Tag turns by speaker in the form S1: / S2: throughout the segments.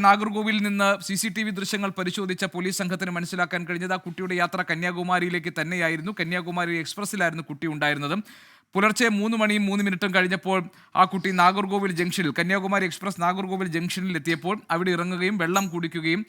S1: നാഗർകോവിലിൽ നിന്ന് CCTV ദൃശ്യങ്ങൾ പരിശോധിച്ച പോലീസ് സംഘത്തിന് മനസ്സിലാക്കാൻ കഴിഞ്ഞത് ആ കുട്ടിയുടെ യാത്ര കന്യാകുമാരിയിലേക്ക് തന്നെയായിരുന്നു. കന്യാകുമാരി എക്സ്പ്രസ്സിലായിരുന്നു കുട്ടി ഉണ്ടായിരുന്നത്. പുലർച്ചെ 3 മണിയും 3 മിനിറ്റും കഴിഞ്ഞപ്പോൾ ആ കുട്ടി നാഗർകോവിൽ ജംഗ്ഷനിൽ, കന്യാകുമാരി എക്സ്പ്രസ് നാഗർകോവിൽ ജംഗ്ഷനിൽ എത്തിയപ്പോൾ അവിടെ ഇറങ്ങുകയും വെള്ളം കുടിക്കുകയും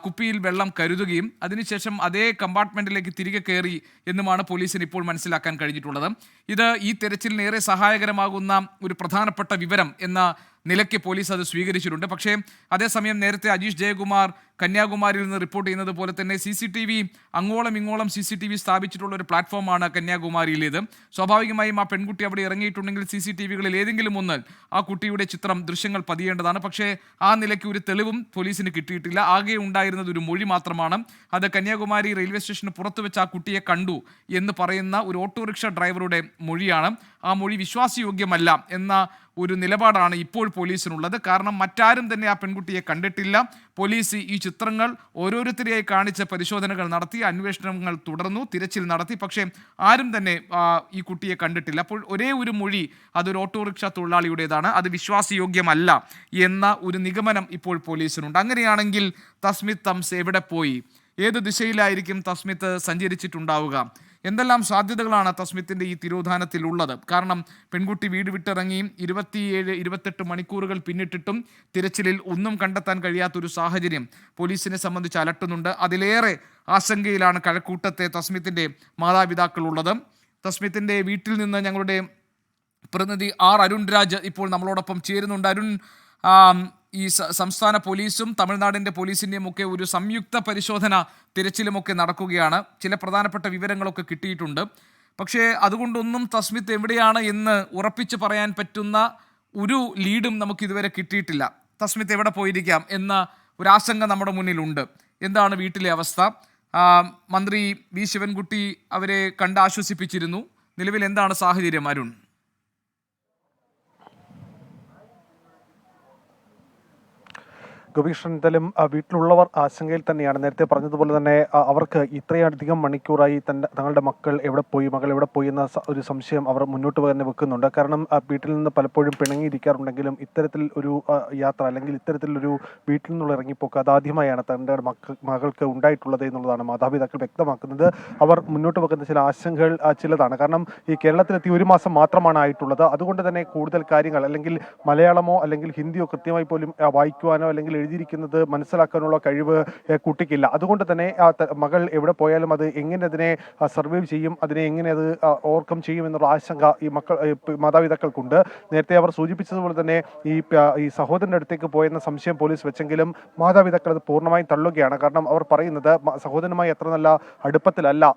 S1: കുപ്പിയിൽ വെള്ളം കരുതുകയും അതിനുശേഷം അതേ കമ്പാർട്ട്മെന്റിലേക്ക് തിരികെ കയറി എന്നുമാണ് പോലീസിന് ഇപ്പോൾ മനസ്സിലാക്കാൻ കഴിഞ്ഞിട്ടുള്ളത്. ഇത് ഈ തെരച്ചിലിന് ഏറെ സഹായകരമാകുന്ന ഒരു പ്രധാനപ്പെട്ട വിവരം എന്ന നിലയ്ക്ക് പോലീസ് അത് സ്വീകരിച്ചിട്ടുണ്ട്. പക്ഷേ അതേസമയം നേരത്തെ അജീഷ് ജയകുമാർ കന്യാകുമാരിയിൽ നിന്ന് റിപ്പോർട്ട് ചെയ്യുന്നത് പോലെ തന്നെ CCTV അങ്ങോളം ഇങ്ങോളം CCTV സ്ഥാപിച്ചിട്ടുള്ള ഒരു പ്ലാറ്റ്ഫോമാണ് കന്യാകുമാരിയിലേത്. സ്വാഭാവികമായും ആ പെൺകുട്ടി അവിടെ ഇറങ്ങിയിട്ടുണ്ടെങ്കിൽ CCTVകളിൽ ഏതെങ്കിലും ഒന്ന് ആ കുട്ടിയുടെ ദൃശ്യങ്ങൾ പതിയേണ്ടതാണ്. പക്ഷേ ആ നിലയ്ക്ക് ഒരു തെളിവും പോലീസിന് കിട്ടിയിട്ടില്ല. ആകെ ഉണ്ടായിരുന്നത് ഒരു മൊഴി മാത്രമാണ്. അത് കന്യാകുമാരി റെയിൽവേ സ്റ്റേഷന് പുറത്ത് വെച്ച് ആ കുട്ടിയെ കണ്ടു എന്ന് പറയുന്ന ഒരു ഓട്ടോറിക്ഷ ഡ്രൈവറുടെ മൊഴിയാണ്. ആ മൊഴി വിശ്വാസയോഗ്യമല്ല എന്ന ഒരു നിലപാടാണ് ഇപ്പോൾ പോലീസിനുള്ളത്. കാരണം മറ്റാരും തന്നെ ആ പെൺകുട്ടിയെ കണ്ടിട്ടില്ല. പോലീസ് ഈ ചിത്രങ്ങൾ ഓരോരുത്തരെയായി കാണിച്ച് പരിശോധനകൾ നടത്തി, അന്വേഷണങ്ങൾ തുടർന്നു, തിരച്ചിൽ നടത്തി. പക്ഷേ ആരും തന്നെ ഈ കുട്ടിയെ കണ്ടിട്ടില്ല. അപ്പോൾ ഒരേ ഒരു മൊഴി അതൊരു ഓട്ടോറിക്ഷ തൊഴിലാളിയുടേതാണ്. അത് വിശ്വാസയോഗ്യമല്ല എന്ന ഒരു നിഗമനം ഇപ്പോൾ പോലീസിനുണ്ട്. അങ്ങനെയാണെങ്കിൽ തസ്മിത് തംസ് എവിടെ പോയി? ഏത് ദിശയിലായിരിക്കും തസ്മിത്ത് സഞ്ചരിച്ചിട്ടുണ്ടാവുക? എന്തെല്ലാം സാധ്യതകളാണ് തസ്മിത്തിൻ്റെ ഈ തിരോധാനത്തിൽ ഉള്ളത്? കാരണം പെൺകുട്ടി വീട് വിട്ടിറങ്ങി 27-28 മണിക്കൂറുകൾ പിന്നിട്ടിട്ടും തിരച്ചിലിൽ ഒന്നും കണ്ടെത്താൻ കഴിയാത്തൊരു സാഹചര്യം പോലീസിനെ സംബന്ധിച്ച് അലട്ടുന്നുണ്ട്. അതിലേറെ ആശങ്കയിലാണ് കഴക്കൂട്ടത്തെ തസ്മിത്തിൻ്റെ മാതാപിതാക്കളുള്ളത്. തസ്മിത്തിൻ്റെ വീട്ടിൽ നിന്ന് ഞങ്ങളുടെ പ്രതിനിധി അരുൺ രാജ് ഇപ്പോൾ നമ്മളോടൊപ്പം ചേരുന്നുണ്ട്. അരുൺ, ഈ സംസ്ഥാന പോലീസും തമിഴ്നാടിൻ്റെ പോലീസിൻ്റെയും ഒക്കെ ഒരു സംയുക്ത പരിശോധന തിരച്ചിലുമൊക്കെ നടക്കുകയാണ്. ചില പ്രധാനപ്പെട്ട വിവരങ്ങളൊക്കെ കിട്ടിയിട്ടുണ്ട്. പക്ഷേ അതുകൊണ്ടൊന്നും തസ്മിത്ത് എവിടെയാണ് എന്ന് ഉറപ്പിച്ച് പറയാൻ പറ്റുന്ന ഒരു ലീഡും നമുക്കിതുവരെ കിട്ടിയിട്ടില്ല. തസ്മിത്ത് എവിടെ പോയിരിക്കാം എന്ന ഒരു ആശങ്ക നമ്മുടെ മുന്നിലുണ്ട്. എന്താണ് വീട്ടിലെ അവസ്ഥ? മന്ത്രി വി ശിവൻകുട്ടി അവരെ കണ്ട് ആശ്വസിപ്പിച്ചിരുന്നു. നിലവിൽ എന്താണ് സാഹചര്യം അരുൺ?
S2: ഗോപീഷ്, എന്തായാലും വീട്ടിലുള്ളവർ ആശങ്കയിൽ തന്നെയാണ്. നേരത്തെ പറഞ്ഞതുപോലെ തന്നെ അവർക്ക് ഇത്രയധികം മണിക്കൂറായി തങ്ങളുടെ മക്കൾ എവിടെ പോയി, മകൾ എവിടെ പോയി എന്ന ഒരു സംശയം അവർ മുന്നോട്ട് തന്നെ വെക്കുന്നുണ്ട്. കാരണം വീട്ടിൽ നിന്ന് പലപ്പോഴും പിണങ്ങിയിരിക്കാറുണ്ടെങ്കിലും ഇത്തരത്തിൽ ഒരു യാത്ര അല്ലെങ്കിൽ ഇത്തരത്തിലൊരു വീട്ടിൽ നിന്നുള്ള ഇറങ്ങിപ്പോക്ക് അതാദ്യമായാണ് തൻ്റെ മകൾക്ക് ഉണ്ടായിട്ടുള്ളത് എന്നുള്ളതാണ് മാതാപിതാക്കൾ വ്യക്തമാക്കുന്നത്. അവർ മുന്നോട്ട് വെക്കുന്ന ചില ആശങ്കകൾ ചിലതാണ്. കാരണം ഈ കേരളത്തിലെത്തി 1 മാസം മാത്രമാണ് ആയിട്ടുള്ളത്. അതുകൊണ്ട് തന്നെ കൂടുതൽ കാര്യങ്ങൾ അല്ലെങ്കിൽ മലയാളമോ അല്ലെങ്കിൽ ഹിന്ദിയോ കൃത്യമായി പോലും വായിക്കുവാനോ അല്ലെങ്കിൽ എഴുതിയിരിക്കുന്നത് മനസ്സിലാക്കാനുള്ള കഴിവ് കുട്ടിക്കില്ല. അതുകൊണ്ട് തന്നെ മകൾ എവിടെ പോയാലും അത് എങ്ങനെ അതിനെ സർവൈവ് ചെയ്യും, അതിനെ എങ്ങനെ അത് ഓവർകം ചെയ്യും എന്നുള്ള ആശങ്ക ഈ മാതാപിതാക്കൾക്കുണ്ട്. നേരത്തെ അവർ സൂചിപ്പിച്ചതുപോലെ തന്നെ ഈ സഹോദരൻ്റെ അടുത്തേക്ക് പോയെന്ന സംശയം പോലീസ് വെച്ചെങ്കിലും മാതാപിതാക്കൾ അത് പൂർണ്ണമായും തള്ളുകയാണ്. കാരണം അവർ പറയുന്നത് സഹോദരനുമായി അത്ര നല്ല അടുപ്പത്തിലല്ല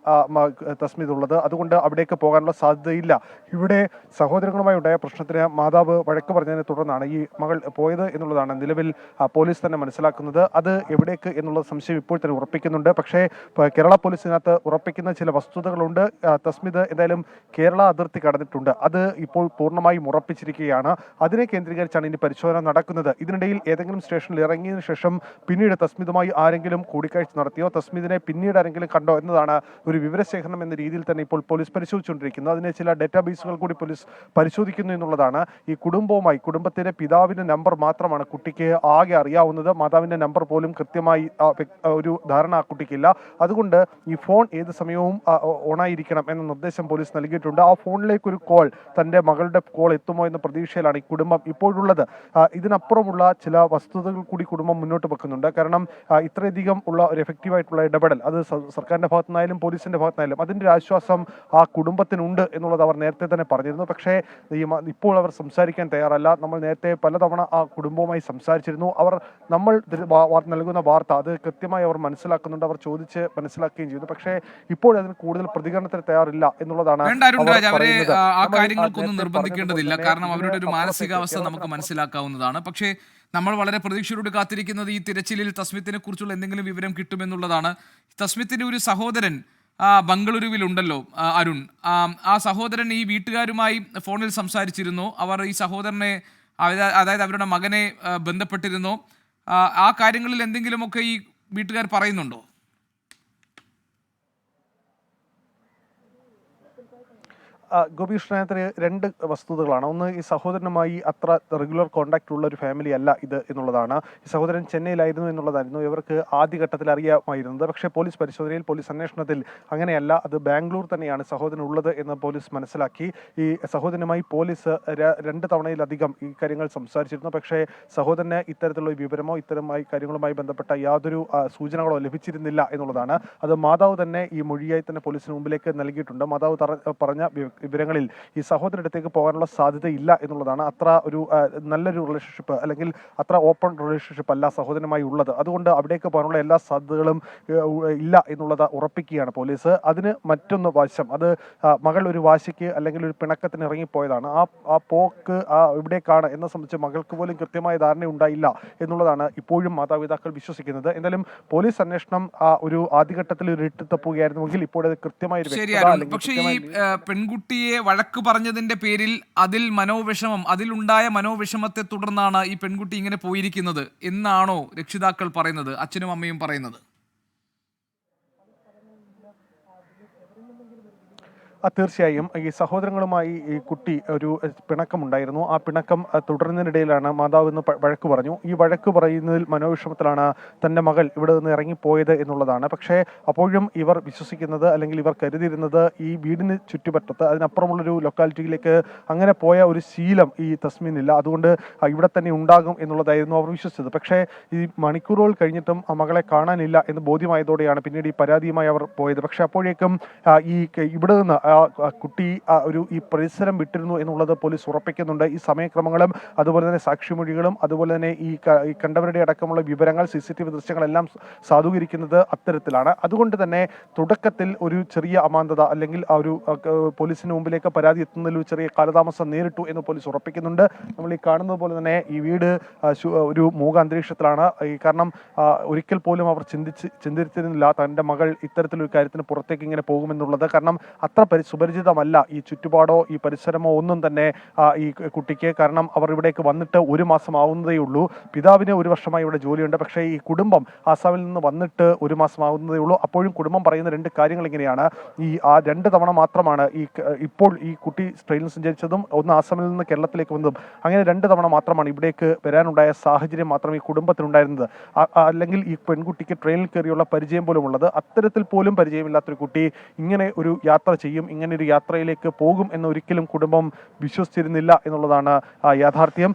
S2: തസ്മിത് ഉള്ളത്. അതുകൊണ്ട് അവിടേക്ക് പോകാനുള്ള സാധ്യതയില്ല. ഇവിടെ സഹോദരങ്ങളുമായി ഉണ്ടായ പ്രശ്നത്തിന് മാതാവ് വഴക്ക് പറഞ്ഞതിനെ തുടർന്നാണ് ഈ മകൾ പോയത് എന്നുള്ളതാണ് നിലവിൽ പോലീസ് തന്നെ മനസ്സിലാക്കുന്നത്. അത് എവിടേക്ക് എന്നുള്ള സംശയം ഇപ്പോൾ തന്നെ ഉറപ്പിക്കുന്നുണ്ട്. പക്ഷേ കേരള പോലീസിനകത്ത് ഉറപ്പിക്കുന്ന ചില വസ്തുതകളുണ്ട്. തസ്മിത് എന്തായാലും കേരള അതിർത്തി കടന്നിട്ടുണ്ട്. അത് ഇപ്പോൾ പൂർണ്ണമായും ഉറപ്പിച്ചിരിക്കുകയാണ്. അതിനെ കേന്ദ്രീകരിച്ചാണ് ഇനി പരിശോധന നടക്കുന്നത്. ഇതിനിടയിൽ ഏതെങ്കിലും സ്റ്റേഷനിൽ ഇറങ്ങിയതിനു ശേഷം പിന്നീട് തസ്മിതുമായി ആരെങ്കിലും കൂടിക്കാഴ്ച നടത്തിയോ, തസ്മിതിനെ പിന്നീട് ആരെങ്കിലും കണ്ടോ എന്നതാണ് ഒരു വിവരശേഖരണം എന്ന രീതിയിൽ തന്നെ ഇപ്പോൾ പോലീസ് പരിശോധിച്ചുകൊണ്ടിരിക്കുന്നത്. അതിനെ ചില ഡേറ്റാബേസുകൾ കൂടി പോലീസ് പരിശോധിക്കുന്നു എന്നുള്ളതാണ്. ഈ കുടുംബത്തിന്റെ പിതാവിന്റെ നമ്പർ മാത്രമാണ് കുട്ടിക്ക് ആകെ അറിയാവുന്നത്. മാതാവിന്റെ നമ്പർ പോലും കൃത്യമായി ഒരു ധാരണ ആ കുട്ടിക്കില്ല. അതുകൊണ്ട് ഈ ഫോൺ ഏത് സമയവും ഓണായിരിക്കണം എന്ന നിർദ്ദേശം പോലീസ് നൽകിയിട്ടുണ്ട്. ആ ഫോണിലേക്ക് ഒരു കോൾ, തന്റെ മകളുടെ കോൾ എത്തുമോ എന്ന പ്രതീക്ഷയിലാണ് ഈ കുടുംബം ഇപ്പോഴുള്ളത്. ഇതിനപ്പുറമുള്ള ചില വസ്തുതകൾ കൂടി കുടുംബം മുന്നോട്ട് വെക്കുന്നുണ്ട്. കാരണം ഇത്രയധികം ഉള്ള ഒരു എഫക്റ്റീവായിട്ടുള്ള ഇടപെടൽ അത് സർക്കാരിന്റെ ഭാഗത്തുനിന്നായാലും പോലീസിന്റെ ഭാഗത്തുനിന്നായാലും അതിന്റെ ഒരു ആശ്വാസം ആ കുടുംബത്തിനുണ്ട് എന്നുള്ളത് അവർ നേരത്തെ തന്നെ പറഞ്ഞിരുന്നു. പക്ഷേ ഇപ്പോൾ അവർ സംസാരിക്കാൻ തയ്യാറല്ല. നമ്മൾ നേരത്തെ പലതവണ ആ കുടുംബവുമായി സംസാരിച്ചിരുന്നു. അവർ നമ്മൾ നൽകുന്ന വാർത്ത അത് കൃത്യമായി അവർ മനസ്സിലാക്കുന്നുണ്ട്. അവർ ചോദിച്ച് മനസ്സിലാക്കുകയും ചെയ്തു. പക്ഷേ ഇപ്പോൾ അതിന് കൂടുതൽ പ്രതികരണത്തിന് തയ്യാറില്ല എന്നുള്ളതാണ്.
S1: ആ കാര്യങ്ങൾക്കൊന്നും നിർബന്ധിക്കേണ്ടതില്ല. കാരണം അവരുടെ ഒരു മാനസികാവസ്ഥ നമുക്ക് മനസ്സിലാക്കാവുന്നതാണ്. പക്ഷേ നമ്മൾ വളരെ പ്രതീക്ഷയോട് കാത്തിരിക്കുന്നത് ഈ തിരച്ചിലിൽ തസ്മിത്തിനെ കുറിച്ചുള്ള എന്തെങ്കിലും വിവരം കിട്ടുമെന്നുള്ളതാണ്. തസ്മിത്തിന്റെ ഒരു സഹോദരൻ ബംഗളൂരുവിലുണ്ടല്ലോ അരുൺ. ആ സഹോദരൻ ഈ വീട്ടുകാരുമായി ഫോണിൽ സംസാരിച്ചിരുന്നു. അവർ ഈ സഹോദരനെ, അതായത് അവരുടെ മകനെ ബന്ധപ്പെട്ടിരുന്നു. ആ കാര്യങ്ങളിൽ എന്തെങ്കിലുമൊക്കെ ഈ വീട്ടുകാർ പറയുന്നുണ്ടോ?
S2: ഗോപികൃഷ്ണത്തിന് രണ്ട് വസ്തുതകളാണ്. ഒന്ന്, ഈ സഹോദരനുമായി അത്ര റെഗുലർ കോൺടാക്റ്റ് ഉള്ള ഒരു ഫാമിലി അല്ല ഇത് എന്നുള്ളതാണ്. ഈ സഹോദരൻ ചെന്നൈയിലായിരുന്നു എന്നുള്ളതായിരുന്നു ഇവർക്ക് ആദ്യഘട്ടത്തിൽ അറിയാമായിരുന്നത്. പക്ഷേ പോലീസ് പരിശോധനയിൽ, പോലീസ് അന്വേഷണത്തിൽ അങ്ങനെയല്ല, അത് ബാംഗ്ലൂർ തന്നെയാണ് സഹോദരൻ ഉള്ളത് എന്ന് പോലീസ് മനസ്സിലാക്കി. ഈ സഹോദരനുമായി പോലീസ് 2 തവണയിലധികം ഈ കാര്യങ്ങൾ സംസാരിച്ചിരുന്നു. പക്ഷേ സഹോദരന് ഇത്തരത്തിലുള്ള വിവരമോ ഇത്തരമായി കാര്യങ്ങളുമായി ബന്ധപ്പെട്ട യാതൊരു സൂചനകളോ ലഭിച്ചിരുന്നില്ല എന്നുള്ളതാണ്. അത് മാതാവ് തന്നെ ഈ മൊഴിയായി തന്നെ പോലീസിന് മുമ്പിലേക്ക് നൽകിയിട്ടുണ്ട്. മാതാവ് പറഞ്ഞ വിവരങ്ങളിൽ ഈ സഹോദരടുത്തേക്ക് പോകാനുള്ള സാധ്യതയില്ല എന്നുള്ളതാണ്. അത്ര ഒരു നല്ലൊരു റിലേഷൻഷിപ്പ് അല്ലെങ്കിൽ അത്ര ഓപ്പൺ റിലേഷൻഷിപ്പ് അല്ല സഹോദരനുമായി ഉള്ളത്. അതുകൊണ്ട് അവിടേക്ക് പോകാനുള്ള എല്ലാ സാധ്യതകളും ഇല്ല എന്നുള്ളത് ഉറപ്പിക്കുകയാണ് പോലീസ്. അതിന് മറ്റൊന്ന് വശം, അത് മകൾ ഒരു വാശിക്ക് അല്ലെങ്കിൽ ഒരു പിണക്കത്തിന് ഇറങ്ങിപ്പോയതാണ്. ആ പോക്ക് ഇവിടേക്കാണ് എന്നെ സംബന്ധിച്ച് മകൾക്ക് പോലും കൃത്യമായ ധാരണ ഉണ്ടായില്ല എന്നുള്ളതാണ് ഇപ്പോഴും മാതാപിതാക്കൾ വിശ്വസിക്കുന്നത്. എന്തായാലും പോലീസ് അന്വേഷണം ഒരു ആദ്യഘട്ടത്തിൽ ഒരു ഇട്ടുതപ്പുകയായിരുന്നുവെങ്കിൽ ഇപ്പോൾ അത് കൃത്യമായ ഒരു
S1: പക്ഷേ ഈ പെൺകുട്ടിയെ വഴക്ക് പറഞ്ഞതിന്റെ പേരിൽ അതിലുണ്ടായ മനോവിഷമത്തെ തുടർന്നാണ് ഈ പെൺകുട്ടി ഇങ്ങനെ പോയിരിക്കുന്നത് എന്നാണോ രക്ഷിതാക്കൾ പറയുന്നത്, അച്ഛനും അമ്മയും പറയുന്നത്?
S2: തീർച്ചയായും ഈ സഹോദരങ്ങളുമായി ഈ കുട്ടി ഒരു പിണക്കമുണ്ടായിരുന്നു. ആ പിണക്കം തുടരുന്നതിനിടയിലാണ് മാതാവ് ഇന്ന് വഴക്ക് പറഞ്ഞു. ഈ വഴക്ക് പറയുന്നതിൽ മനോവിഷമത്തിലാണ് തൻ്റെ മകൾ ഇവിടെ നിന്ന് ഇറങ്ങിപ്പോയത് എന്നുള്ളതാണ്. പക്ഷേ അപ്പോഴും ഇവർ വിശ്വസിക്കുന്നത് അല്ലെങ്കിൽ ഇവർ കരുതിയിരുന്നത് ഈ വീടിന് ചുറ്റുപറ്റത്ത് അതിനപ്പുറമുള്ളൊരു ലൊക്കാലിറ്റിയിലേക്ക് അങ്ങനെ പോയ ഒരു ശീലം ഈ തസ്മീനില്ല, അതുകൊണ്ട് ഇവിടെ തന്നെ ഉണ്ടാകും എന്നുള്ളതായിരുന്നു അവർ വിശ്വസിച്ചത്. പക്ഷേ ഈ മണിക്കൂറുകൾ കഴിഞ്ഞിട്ടും ആ മകളെ കാണാനില്ല എന്ന് ബോധ്യമായതോടെയാണ് പിന്നീട് ഈ പരാതിയുമായി അവർ പോയത്. പക്ഷേ അപ്പോഴേക്കും ഇവിടെ നിന്ന് കുട്ടി ഈ പരിസരം വിട്ടിരുന്നു എന്നുള്ളത് പോലീസ് ഉറപ്പിക്കുന്നുണ്ട്. ഈ സമയക്രമങ്ങളും അതുപോലെ തന്നെ സാക്ഷിമൊഴികളും അതുപോലെ തന്നെ ഈ കണ്ടവരുടെ അടക്കമുള്ള വിവരങ്ങൾ, CCTV ദൃശ്യങ്ങളെല്ലാം സാധൂകരിക്കുന്നത് അത്തരത്തിലാണ്. അതുകൊണ്ട് തന്നെ തുടക്കത്തിൽ ഒരു ചെറിയ അമാന്തത അല്ലെങ്കിൽ ആ ഒരു പോലീസിന് മുമ്പിലേക്ക് പരാതി എത്തുന്നതിൽ ഒരു ചെറിയ കാലതാമസം നേരിട്ടു എന്ന് പോലീസ് ഉറപ്പിക്കുന്നുണ്ട്. നമ്മൾ ഈ കാണുന്നത് പോലെ തന്നെ ഈ വീട് ഒരു മൂക അന്തരീക്ഷത്തിലാണ്. കാരണം ഒരിക്കൽ പോലും അവർ ചിന്തിച്ചിരുന്നില്ല തൻ്റെ മകൾ ഇത്തരത്തിലൊരു കാര്യത്തിന് പുറത്തേക്ക് ഇങ്ങനെ പോകുമെന്നുള്ളത്. കാരണം അത്ര സുപരിചിതമല്ല ഈ ചുറ്റുപാടോ ഈ പരിസരമോ ഒന്നും തന്നെ ഈ കുട്ടിക്ക്. കാരണം അവർ ഇവിടേക്ക് വന്നിട്ട് 1 മാസം ആവുന്നതേ ഉള്ളൂ. പിതാവിന് 1 വർഷമായി ഇവിടെ ജോലിയുണ്ട്. പക്ഷേ ഈ കുടുംബം ആസാമിൽ നിന്ന് വന്നിട്ട് 1 മാസം ആവുന്നതേ ഉള്ളൂ. അപ്പോഴും കുടുംബം പറയുന്ന 2 കാര്യങ്ങൾ ഇങ്ങനെയാണ്. ഈ 2 തവണ മാത്രമാണ് ഇപ്പോൾ ഈ കുട്ടി ട്രെയിനിൽ സഞ്ചരിച്ചതും ഒന്ന് ആസാമിൽ നിന്ന് കേരളത്തിലേക്ക് വന്നതും. അങ്ങനെ 2 തവണ മാത്രമാണ് ഇവിടേക്ക് വരാനുണ്ടായ സാഹചര്യം മാത്രം ഈ കുടുംബത്തിനുണ്ടായിരുന്നത്. അല്ലെങ്കിൽ ഈ പെൺകുട്ടിക്ക് ട്രെയിനിൽ കയറിയുള്ള പരിചയം പോലും ഉള്ളത്. അത്തരത്തിൽ പോലും പരിചയമില്ലാത്തൊരു കുട്ടി ഇങ്ങനെ ഒരു യാത്ര ചെയ്യും, ഇങ്ങനെ ഒരു യാത്രയിലേക്ക് പോകും എന്നൊരിക്കലും കുടുംബം വിശ്വസിച്ചിരുന്നില്ല എന്നുള്ളതാണ് യാഥാർത്ഥ്യം.